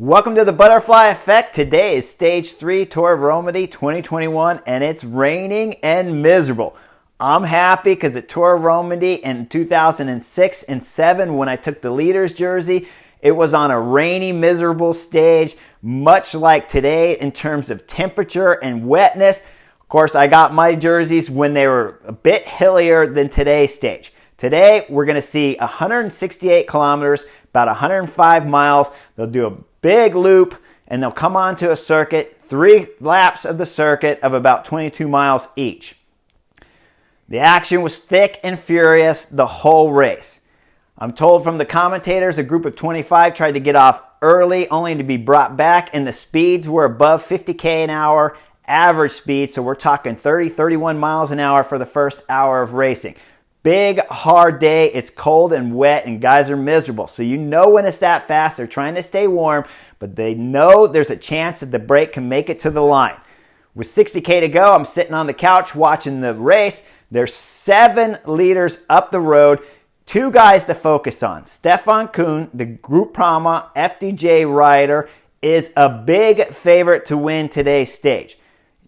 Welcome to the Butterfly Effect. Today is Stage 3 Tour of Romandie 2021 and it's raining and miserable. I'm happy because at Tour of Romandie in 2006 and 7 when I took the leader's jersey, it was on a rainy, miserable stage, much like today in terms of temperature and wetness. Of course, I got my jerseys when they were a bit hillier than today's stage. Today, we're going to see 168 kilometers, about 105 miles. They'll do a big loop, and they'll come onto a circuit, 3 laps of the circuit of about 22 miles each. The action was thick and furious the whole race. I'm told from the commentators a group of 25 tried to get off early, only to be brought back, and the speeds were above 50 an hour average speed, so we're talking 31 miles an hour for the first hour of racing. Big, hard day. It's cold and wet, and guys are miserable. So you know when it's that fast, they're trying to stay warm, but they know there's a chance that the brake can make it to the line. With 60K to go, I'm sitting on the couch watching the race. There's 7 leaders up the road. 2 guys to focus on. Stefan Kuhn, the Groupama FDJ rider, is a big favorite to win today's stage.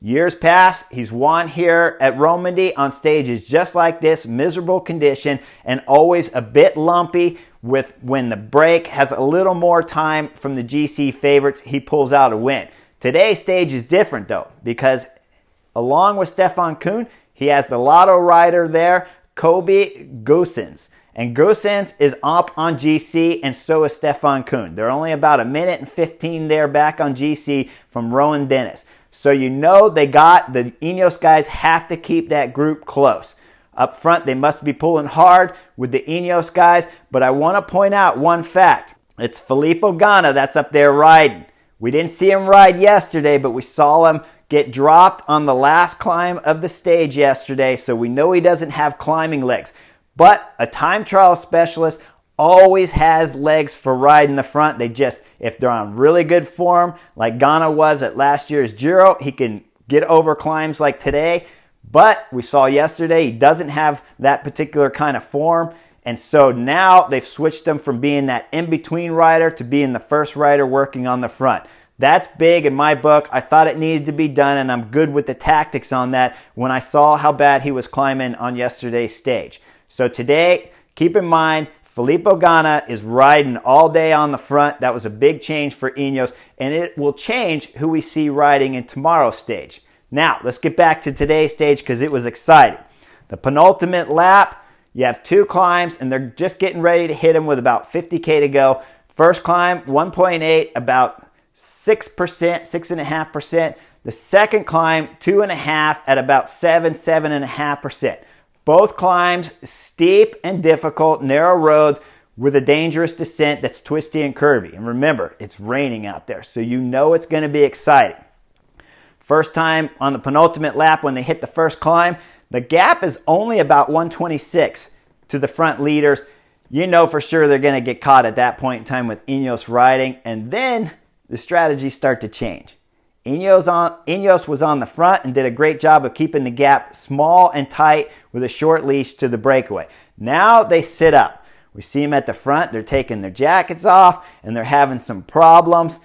Years past, he's won here at Romandie on stages just like this, miserable condition, and always a bit lumpy with when the brake has a little more time from the GC favorites, he pulls out a win. Today's stage is different though, because along with Stefan Kuhn, he has the Lotto rider there, Kobe Goossens. And Goossens is up on GC, and so is Stefan Kuhn. They're only about a minute and 15 there back on GC from Rohan Dennis. So you know the Ineos guys have to keep that group close. Up front, they must be pulling hard with the Ineos guys, but I want to point out one fact. It's Filippo Ganna that's up there riding. We didn't see him ride yesterday, but we saw him get dropped on the last climb of the stage yesterday, so we know he doesn't have climbing legs. But a time trial specialist always has legs for riding the front. They just, if they're on really good form, like Ganna was at last year's Giro, he can get over climbs like today. But we saw yesterday he doesn't have that particular kind of form. And so now they've switched him from being that in-between rider to being the first rider working on the front. That's big in my book. I thought it needed to be done, and I'm good with the tactics on that when I saw how bad he was climbing on yesterday's stage. So today, keep in mind, Filippo Ganna is riding all day on the front. That was a big change for Ineos, and it will change who we see riding in tomorrow's stage. Now, let's get back to today's stage because it was exciting. The penultimate lap, you have 2 climbs, and they're just getting ready to hit them with about 50K to go. First climb, 1.8, about 6%, 6.5%. The second climb, 2.5 at about 7.5%. Both climbs steep and difficult, narrow roads with a dangerous descent that's twisty and curvy. And remember, it's raining out there, so you know it's going to be exciting. First time on the penultimate lap when they hit the first climb, the gap is only about 126 to the front leaders. You know for sure they're going to get caught at that point in time with Ineos riding, and then the strategies start to change. Ineos was on the front and did a great job of keeping the gap small and tight with a short leash to the breakaway. Now they sit up. We see them at the front. They're taking their jackets off and they're having some problems.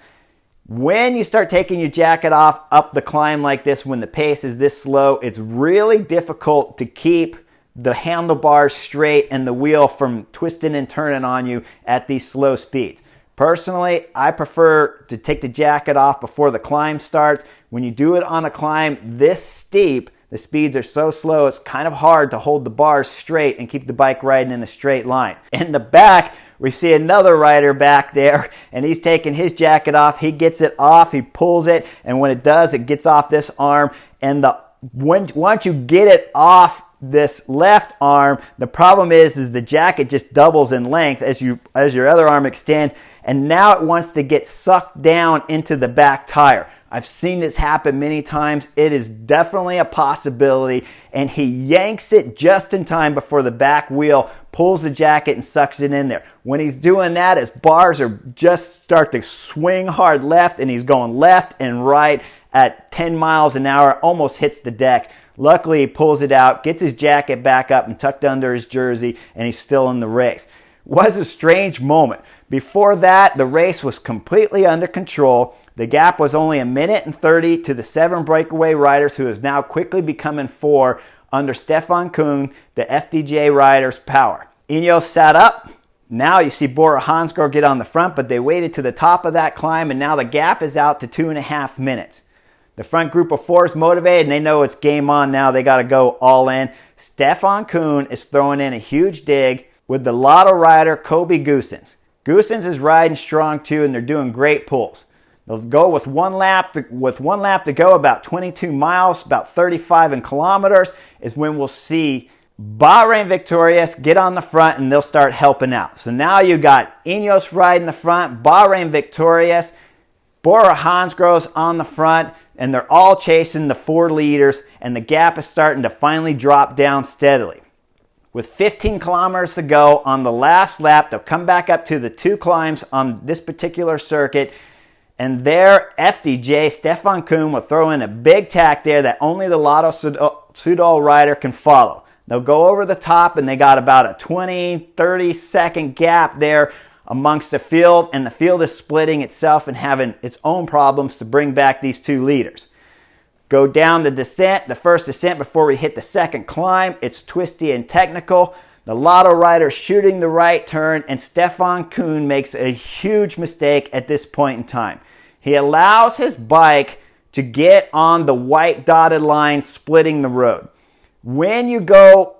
When you start taking your jacket off up the climb like this, when the pace is this slow, it's really difficult to keep the handlebars straight and the wheel from twisting and turning on you at these slow speeds. Personally, I prefer to take the jacket off before the climb starts. When you do it on a climb this steep, the speeds are so slow, it's kind of hard to hold the bars straight and keep the bike riding in a straight line. In the back, we see another rider back there, and he's taking his jacket off. He gets it off, he pulls it, and when it does, it gets off this arm. And once you get it off this left arm, the problem is the jacket just doubles in length as your other arm extends, and now it wants to get sucked down into the back tire. I've seen this happen many times. It is definitely a possibility, and he yanks it just in time before the back wheel pulls the jacket and sucks it in there. When he's doing that, his bars are just start to swing hard left, and he's going left and right at 10 miles an hour, almost hits the deck. Luckily, he pulls it out, gets his jacket back up and tucked under his jersey, and he's still in the race. Was a strange moment Before that, the race was completely under control. The gap was only 1:30 to the 7 breakaway riders, who is now quickly becoming 4 under Stefan Kuhn, the FDJ rider's power. Ineos sat up. Now you see Bora Hansgrohe get on the front, but they waited to the top of that climb, and now the gap is out to 2.5 minutes. The front group of 4 is motivated, and they know it's game on now. They got to go all in. Stefan Kuhn is throwing in a huge dig with the Lotto rider Kobe Goossens. Goossens is riding strong too, and they're doing great pulls. They'll go with one lap to go, about 22 miles, about 35 kilometers, is when we'll see Bahrain Victorious get on the front, and they'll start helping out. So now you got Ineos riding the front, Bahrain Victorious, Bora Hansgrohe's on the front, and they're all chasing the 4 leaders, and the gap is starting to finally drop down steadily. With 15 kilometers to go on the last lap, they'll come back up to the 2 climbs on this particular circuit, and there FDJ, Stefan Kuhn, will throw in a big tack there that only the Lotto Soudal rider can follow. They'll go over the top, and they got about a 20-30 second gap there amongst the field, and the field is splitting itself and having its own problems to bring back these 2 leaders. Go down the descent, the first descent before we hit the second climb. It's twisty and technical. The Lotto rider shooting the right turn, and Stefan Kuhn makes a huge mistake at this point in time. He allows his bike to get on the white dotted line splitting the road. When you go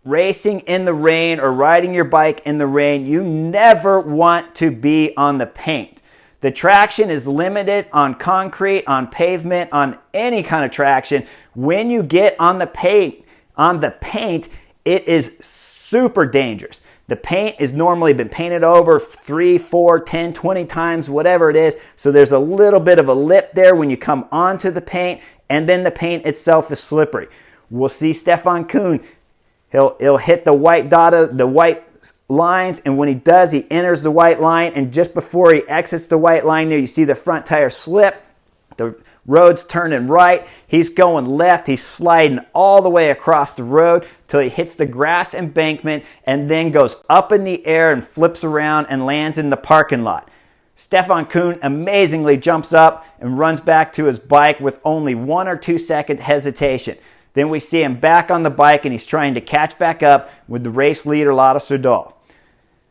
racing in the rain or riding your bike in the rain, you never want to be on the paint. The traction is limited on concrete, on pavement, on any kind of traction. When you get on the paint, it is super dangerous. The paint has normally been painted over 3, 4, 10, 20 times, whatever it is. So there's a little bit of a lip there when you come onto the paint, and then the paint itself is slippery. We'll see Stefan Kuhn. He'll hit the white lines, and when he does, he enters the white line, and just before he exits the white line there, you see the front tire slip. The road's turning right. He's going left. He's sliding all the way across the road till he hits the grass embankment and then goes up in the air and flips around and lands in the parking lot. Stefan Kuhn amazingly jumps up and runs back to his bike with only 1 or 2 second hesitation. Then we see him back on the bike, and he's trying to catch back up with the race leader, Lotto Soudal.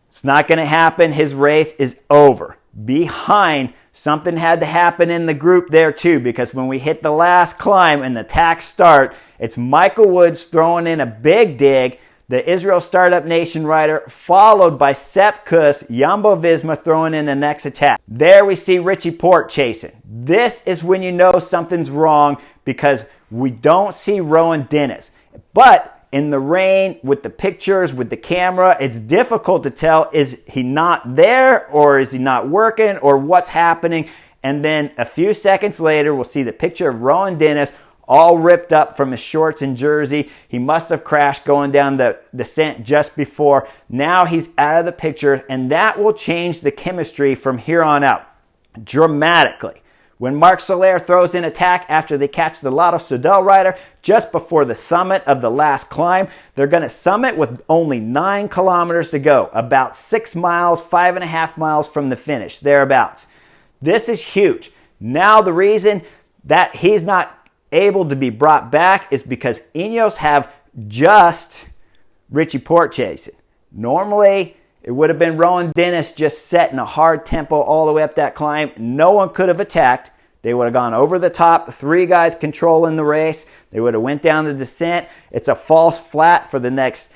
It's not going to happen. His race is over. Behind, something had to happen in the group there too, because when we hit the last climb and the tacks start, it's Michael Woods throwing in a big dig, the Israel Startup Nation rider, followed by Sepp Kuss, Jumbo-Visma throwing in the next attack. There we see Richie Porte chasing. This is when you know something's wrong, because we don't see Rohan Dennis. But in the rain, with the pictures, with the camera, it's difficult to tell, is he not there, or is he not working, or what's happening? And then a few seconds later, we'll see the picture of Rohan Dennis all ripped up from his shorts and jersey. He must have crashed going down the descent just before. Now he's out of the picture, and that will change the chemistry from here on out dramatically. When Marc Soler throws in attack after they catch the Lotto Soudal rider just before the summit of the last climb, they're going to summit with only 9 kilometers to go, about 6 miles, 5.5 miles from the finish, thereabouts. This is huge. Now the reason that he's not able to be brought back is because Ineos have just Richie Porte chasing. Normally, it would have been Rohan Dennis just setting a hard tempo all the way up that climb. No one could have attacked. They would have gone over the top. 3 guys controlling the race. They would have went down the descent. It's a false flat for the next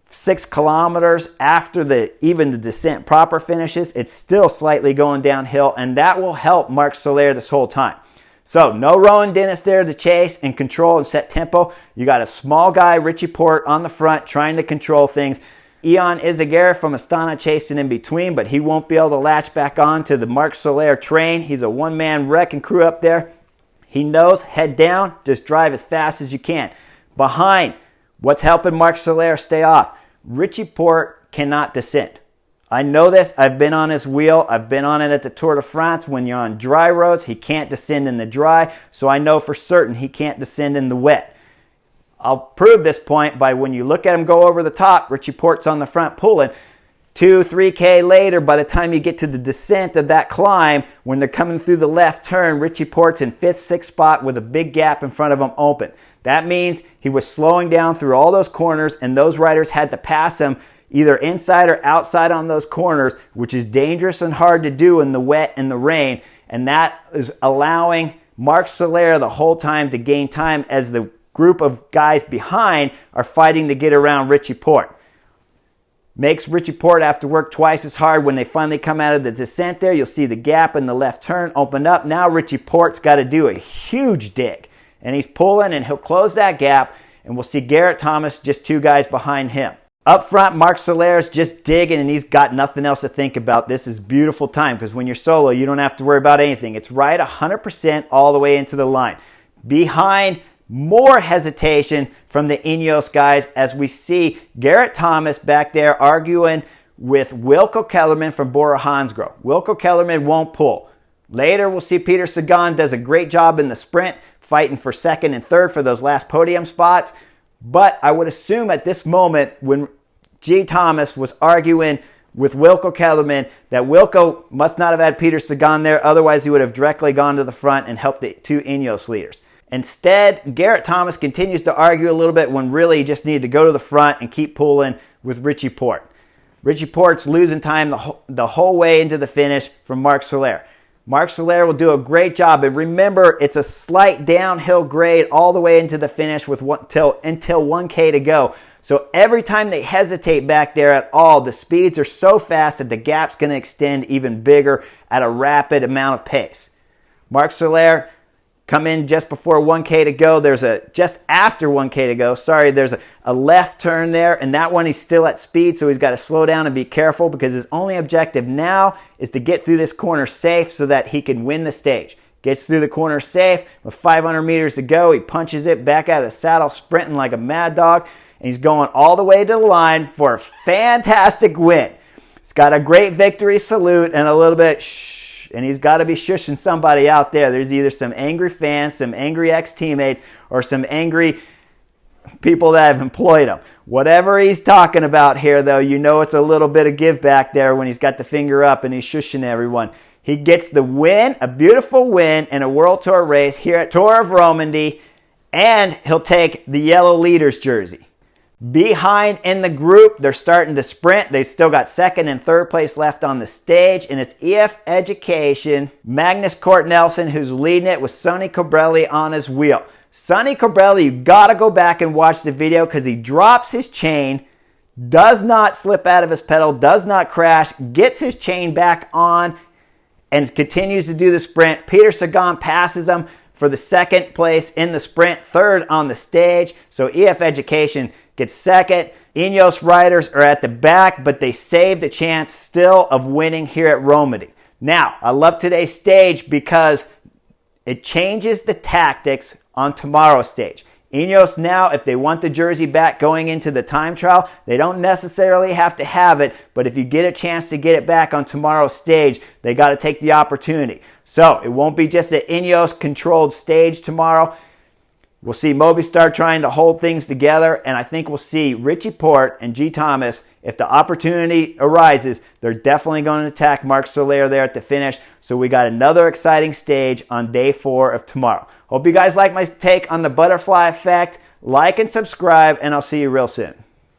6 kilometers after even the descent proper finishes. It's still slightly going downhill, and that will help Marc Soler this whole time. So no Rohan Dennis there to chase and control and set tempo. You got a small guy, Richie Porte, on the front trying to control things. Ion Izagirre from Astana chasing in between, but he won't be able to latch back on to the Marc Soler train. He's a one-man wrecking crew up there. He knows, head down, just drive as fast as you can. Behind, what's helping Marc Soler stay off? Richie Porte cannot descend. I know this. I've been on his wheel. I've been on it at the Tour de France. When you're on dry roads, he can't descend in the dry, so I know for certain he can't descend in the wet. I'll prove this point by when you look at him go over the top, Richie Porte's on the front pulling. 2, 3K later, by the time you get to the descent of that climb, when they're coming through the left turn, Richie Porte's in 5th, 6th spot with a big gap in front of him open. That means he was slowing down through all those corners, and those riders had to pass him either inside or outside on those corners, which is dangerous and hard to do in the wet and the rain. And that is allowing Marc Soler the whole time to gain time as the group of guys behind are fighting to get around Richie Porte. Makes Richie Porte have to work twice as hard when they finally come out of the descent there. You'll see the gap in the left turn open up. Now Richie Porte's got to do a huge dig. And he's pulling, and he'll close that gap. And we'll see Garrett Thomas just 2 guys behind him. Up front, Marc Soler's just digging, and he's got nothing else to think about. This is beautiful time because when you're solo, you don't have to worry about anything. It's right 100% all the way into the line. Behind, more hesitation from the Ineos guys as we see Garrett Thomas back there arguing with Wilco Kellerman from Bora Hansgrohe. Wilco Kellerman won't pull. Later, we'll see Peter Sagan does a great job in the sprint, fighting for 2nd and 3rd for those last podium spots. But I would assume at this moment when G. Thomas was arguing with Wilco Kellerman that Wilco must not have had Peter Sagan there. Otherwise, he would have directly gone to the front and helped the 2 Ineos leaders. Instead, Garrett Thomas continues to argue a little bit when really he just needed to go to the front and keep pulling with Richie Porte. Richie Porte's losing time the whole way into the finish from Marc Soler. Marc Soler will do a great job. And remember, it's a slight downhill grade all the way into the finish with until 1K to go. So every time they hesitate back there at all, the speeds are so fast that the gap's going to extend even bigger at a rapid amount of pace. Marc Soler come in just before 1K to go. Just after 1K to go, there's a left turn there, and that one he's still at speed, so he's got to slow down and be careful because his only objective now is to get through this corner safe so that he can win the stage. Gets through the corner safe with 500 meters to go. He punches it back out of the saddle, sprinting like a mad dog, and he's going all the way to the line for a fantastic win. He's got a great victory salute and a little bit and he's got to be shushing somebody out there. There's either some angry fans, some angry ex-teammates, or some angry people that have employed him. Whatever he's talking about here, though, you know it's a little bit of give back there when he's got the finger up and he's shushing everyone. He gets the win, a beautiful win in a World Tour race here at Tour of Romandie, and he'll take the yellow leaders jersey. Behind in the group, they're starting to sprint. They still got 2nd and 3rd place left on the stage, and it's EF Education, Magnus Cort Nelson, who's leading it with Sonny Colbrelli on his wheel. Sonny Colbrelli, you got to go back and watch the video because he drops his chain, does not slip out of his pedal, does not crash, gets his chain back on, and continues to do the sprint. Peter Sagan passes him for the 2nd place in the sprint, 3rd on the stage. So EF Education gets 2nd. Ineos riders are at the back, but they saved a chance still of winning here at Romandie. Now, I love today's stage because it changes the tactics on tomorrow's stage. Ineos now, if they want the jersey back going into the time trial, they don't necessarily have to have it, but if you get a chance to get it back on tomorrow's stage, they got to take the opportunity. So it won't be just an Ineos-controlled stage tomorrow. We'll see Movistar trying to hold things together, and I think we'll see Richie Porte and G. Thomas, if the opportunity arises, they're definitely going to attack Marc Soler there at the finish. So we got another exciting stage on day 4 of tomorrow. Hope you guys like my take on the butterfly effect. Like and subscribe, and I'll see you real soon.